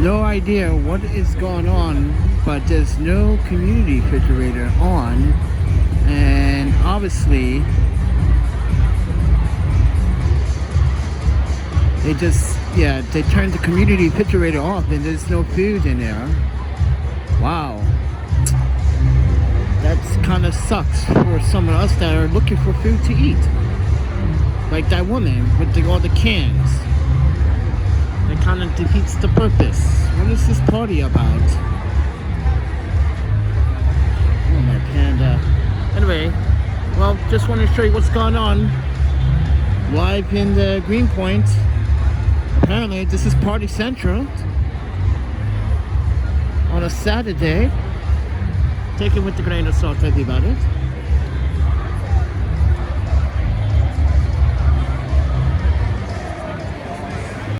no idea what is going on, but there's no community refrigerator on, and obviously they turned the community refrigerator off and there's no food in there. Wow, that's kind of sucks for some of us that are looking for food to eat, like that woman with all the cans. It kind of defeats the purpose. What is this party about? Oh, my panda. Anyway, well, just want to show you what's going on live in the Greenpoint. Apparently, this is Party Central on a Saturday. Take it with a grain of salt, everybody.